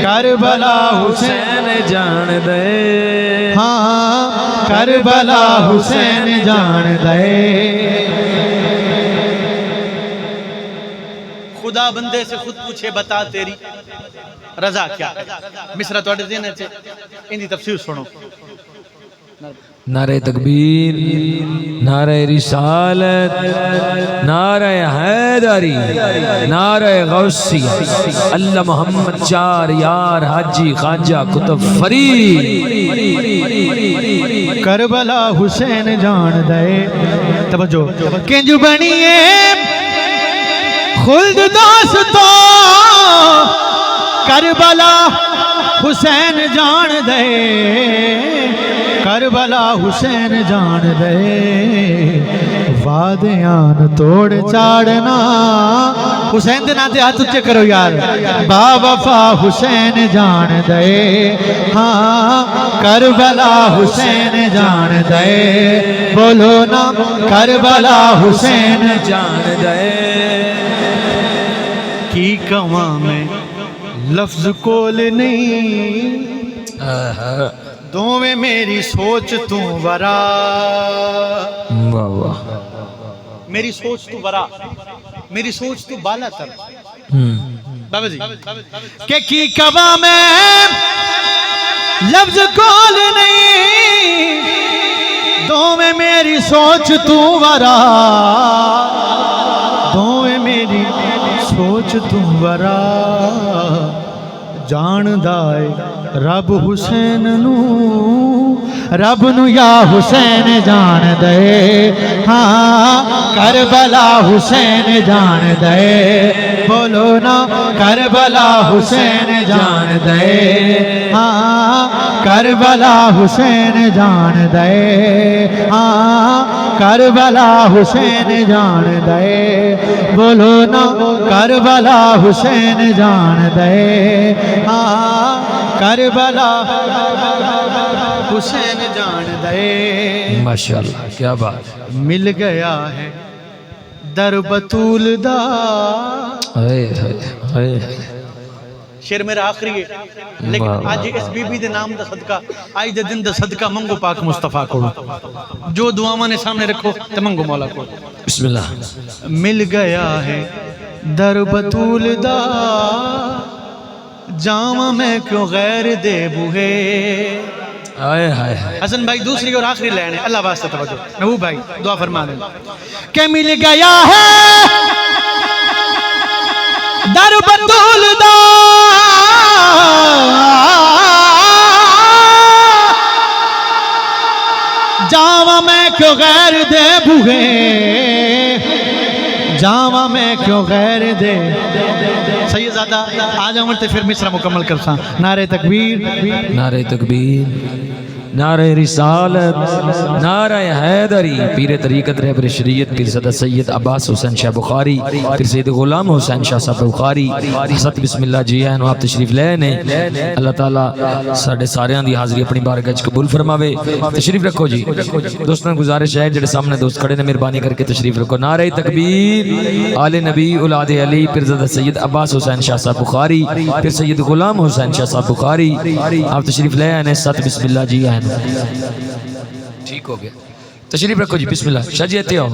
کربلا حسین جان دے ہاں کربلا حسین جان دے خدا بندے سے خود پوچھے بتا تیری رضا کیا ہے مصرع توڑے دینے سے ان دی تفسیر سنو نعرہ تکبیر نعرہ رسالت نعرہ حیدری نعرہ غوثی اللہ محمد چار یار حاجی خواجہ کتب فرید کربلا حسین جان دے توجہ کنج بنیے خلد داستو کربلا حسین جان دے کربلا حسین جان دے وادیان توڑ چاڑنا حسین دے ناتے ہاتھ اچھے کرو یار با وفا حسین جان دے ہاں کربلا حسین جان دے بولو نا کربلا حسین جان دے کی کواں میں لفظ کول نہیں دو میں میری سوچ تو ورا واہ واہ میری سوچ تو ورا میری سوچ تو بالا تر بابا جی کہ کی کوا میں لفظ کول نہیں دو میں میری سوچ تو ورا دو میں میری سوچ تو ورا جان دائے رب حسین نو رب نو یا حسین جان دے ہاں کربلا حسین جان دے بولو نا کربلا حسین جان دے ہاں کربلا حسین جان دے ہاں کربلا حسین جان دے بولو نا کربلا حسین جان دے ہاں کربلا حسین جان دے ماشاءاللہ کیا بات مل گیا ہے در بطول دا شیر میرا آخری ہے لیکن آج اس بی بی دے نام دا صدقہ آج دے دن دا صدقہ منگو پاک مصطفیٰ کو جو دعا نے سامنے رکھو تو منگو مولا کو بسم اللہ مل گیا ہے در بطول دا جامع میں کیوں غیر دے بوہے آئے ہائے حسن بھائی دوسری اور آخری لینے اللہ واسطہ توجہ محبوب بھائی دعا فرما دیں کہ مل گیا ہے در بطول دا جامع میں کیوں غیر دے بوہے جامع میں کیوں غیر دے سیدزادہ آج عمرتے پھر مصرع مکمل کرساں نعرہ تکبیر نعرہ تکبیر نعرہ رسالت نعرہ حیدری پیر طریقت رہبر شریعت پیر صدر سید عباس حسین شاہ بخاری پیر سید غلام حسین شاہ صاحب بخاری ست بسم اللہ جی ہیں آپ تشریف لے نے اللہ تعالیٰ ساڑھے سارے دی حاضری اپنی بارگاہ قبول فرماوے تشریف رکھو جی دوستان گزارش ہے جڑے سامنے دوست کھڑے نے مہربانی کر کے تشریف رکھو نعرہ تکبیر آل نبی اولاد علی پیر صدر سید عباس حسین شاہ صاحب بخاری پیر سید غلام حسین شاہ صاحب بخاری آپ تشریف لے آنے ست بسم اللہ جی ہیں ٹھیک ہو گیا تشریف رکھو جی بسم اللہ شاہ جی آتے ہو